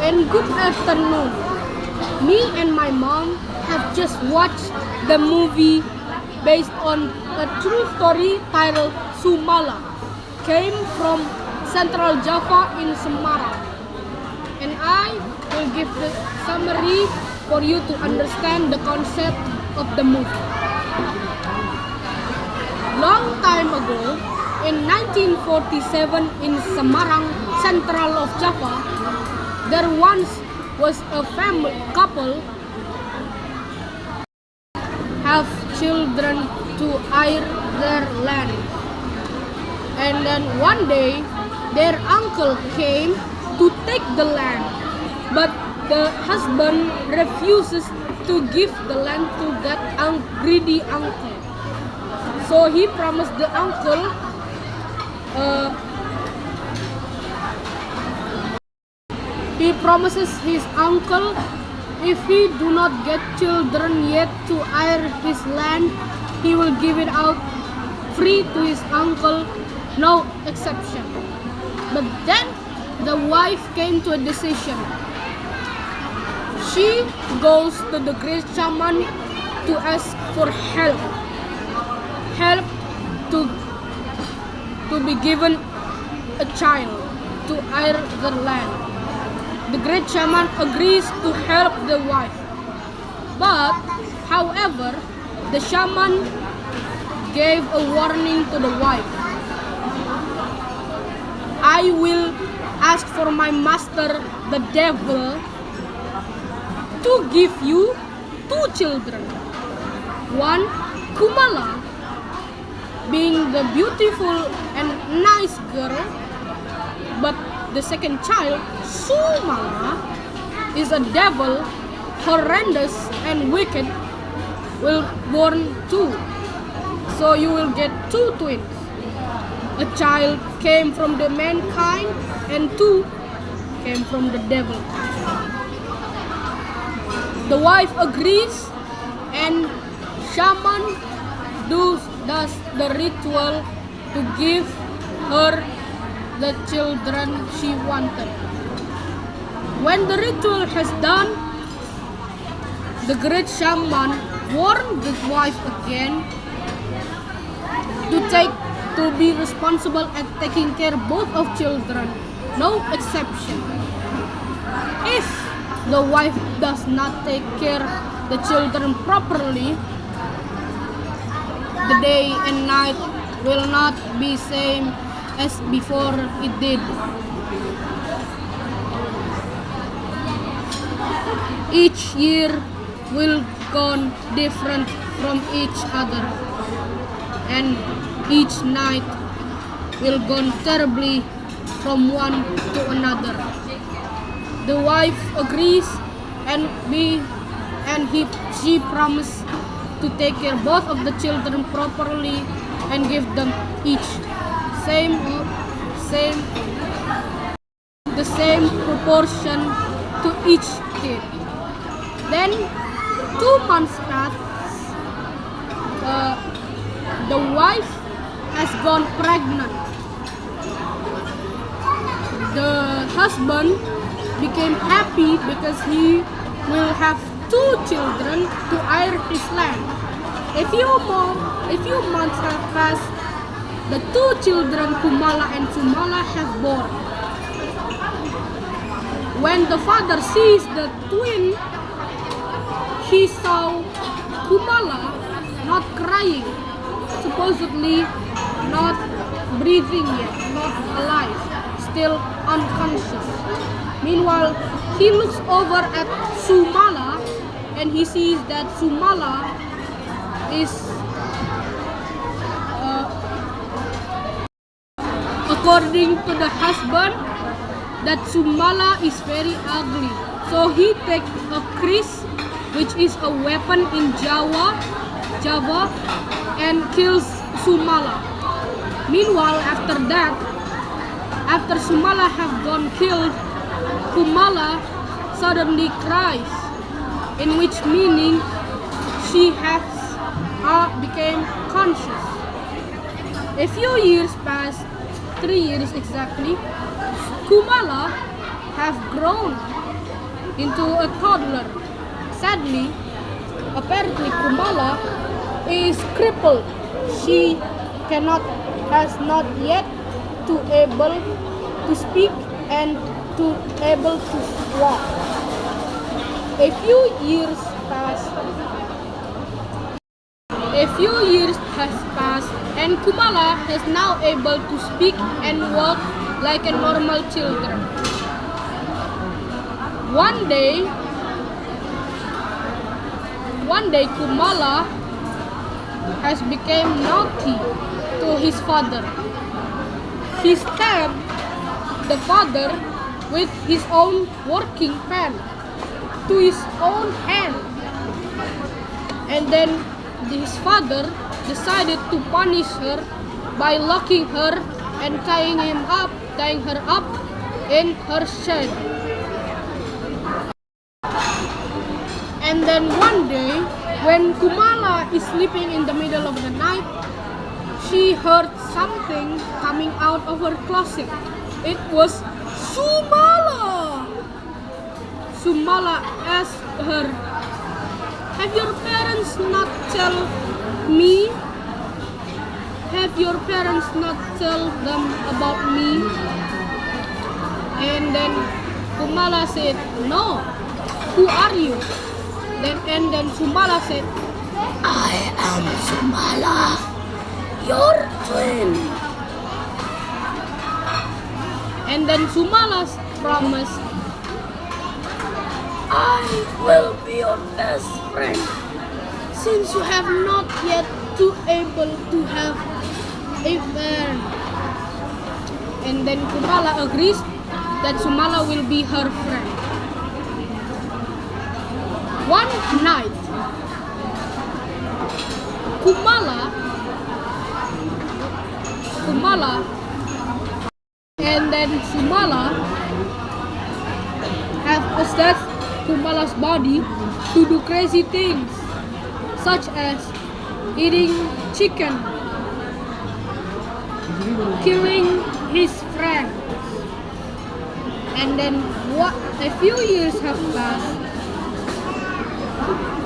And good afternoon. Me and my mom have just watched the movie based on a true story titled Sumala. Came from Central Java in Semarang. And I will give the summary for you to understand the concept of the movie. Long time ago, in 1947 in Semarang, central of Java, there once was a couple have children to heir their land. And then one day, their uncle came to take the land, but the husband refuses to give the land to that greedy uncle. So he promised the uncle he promises his uncle if he do not get children yet to heir his land, he will give it out free to his uncle, no exception. But then the wife came to a decision. She goes to the great shaman to ask for help to be given a child to heir the land. The great shaman agrees to help the wife. But, however, the shaman gave a warning to the wife. I will ask for my master, the devil, to give you 2 children. One, Kumala, being the beautiful and nice girl, but the second child, Sumala, is a devil, horrendous and wicked, will born 2. So you will get 2 twins. A child came from the mankind and 2 came from the devil. The wife agrees and shaman does the ritual to give her the children she wanted. When the ritual has done, the great shaman warned the wife again to be responsible at taking care both of children, no exception. If the wife does not take care the children properly, the day and night will not be same as before it did. Each year will go different from each other, and each night will go terribly from one to another. The wife agrees and she promised to take care both of the children properly and give them each the same proportion to each kid. Then 2 months pass. The wife has gone pregnant. The husband became happy because he will have 2 children to heir his land. A few months have passed. The 2 children, Kumala and Sumala, have born. When the father sees the twin, he saw Kumala not crying, supposedly not breathing yet, not alive, still unconscious. Meanwhile, he looks over at Sumala and he sees that Sumala is according to the husband, that Sumala is very ugly. So he takes a kris, which is a weapon in Java, and kills Sumala. Meanwhile, after Sumala have gone killed, Kumala suddenly cries, in which meaning she became conscious. A few years passed, 3 years exactly. Kumala have grown into a toddler. Sadly, apparently Kumala is crippled. She has not yet to able to speak and to able to walk. A few years has passed, and Kumala is now able to speak and walk like a normal children. One day Kumala has become naughty to his father. He stabbed the father with his own working pen to his own hand. And then his father decided to punish her by locking her and tying her up in her shed. And then one day, when Kumala is sleeping in the middle of the night, she heard something coming out of her closet. It was Sumala. Sumala asked her, "Have your parents not tell me? Have your parents not tell them about me?" And then Kumala said, "No. Who are you?" And then Sumala said, "I am Sumala, your twin." And then Sumala promised, "I will be your best friend, since you have not yet able to have a friend." And then Kumala agrees that Sumala will be her friend. One night, Kumala and then Sumala have possessed Kumala's body to do crazy things, such as eating chicken, killing his friends. And then a few years have passed.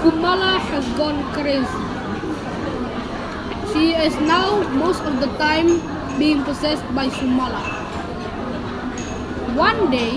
Kumala has gone crazy. She is now most of the time being possessed by Sumala. One day,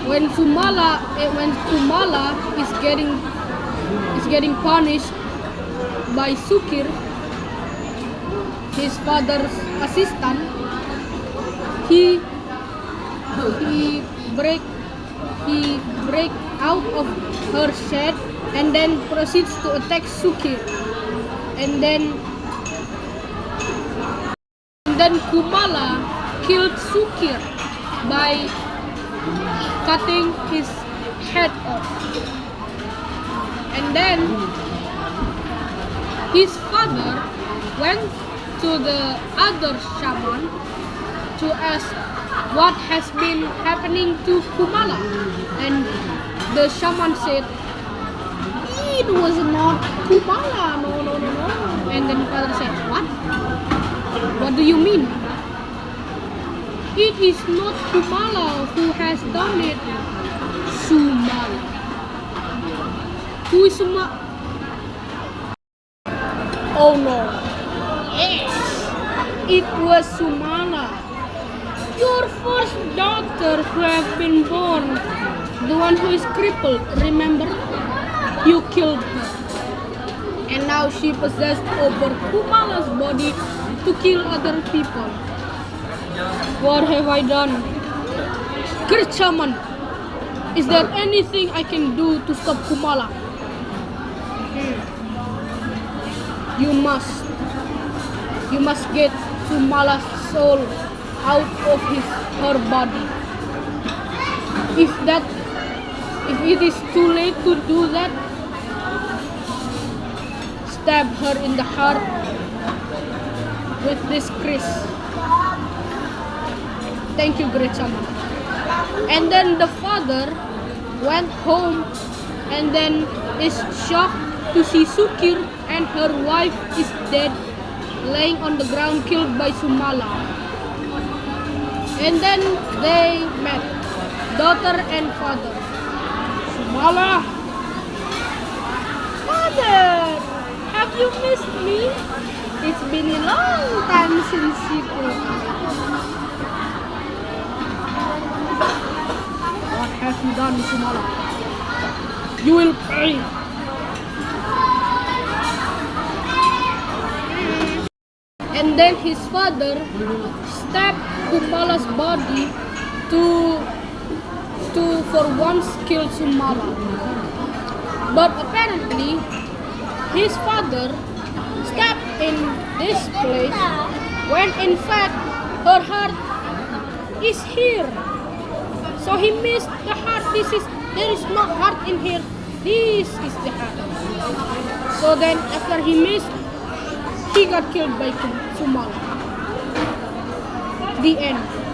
when Kumala is getting punished by Sukir, his father's assistant, he break out of her shed and then proceeds to attack Sukir. And then Kumala killed Sukir by cutting his head off. And then his father went to the other shaman to ask what has been happening to Kumala. And the shaman said, "It was not Kumala, no. And then father said, "What? What do you mean? It is not Kumala who has done it. Sumala." Who is Sumala? Oh no. Yes, it was Sumala, your first daughter who have been born, the one who is crippled, remember? You killed her. And now she possessed over Kumala's body to kill other people. What have I done? Great shaman, is there anything I can do to stop Kumala? You must get Sumala's soul out of her body. If it is too late to do that, stab her in the heart with this kris. Thank you, great shaman. And then the father went home and then is shocked to see Sukir and her wife is dead, laying on the ground, killed by Sumala. And then they met. daughter and father. Sumala. Father, have you missed me? It's been a long time since you came. What have you done, Sumala? You will pay. And then his father stabbed Kumala's body to for once kill Sumala. But apparently his father stabbed in this place when in fact her heart is here. So he missed the heart. There is no heart in here. This is the heart. So then after he missed, he got killed by Sumala. The end.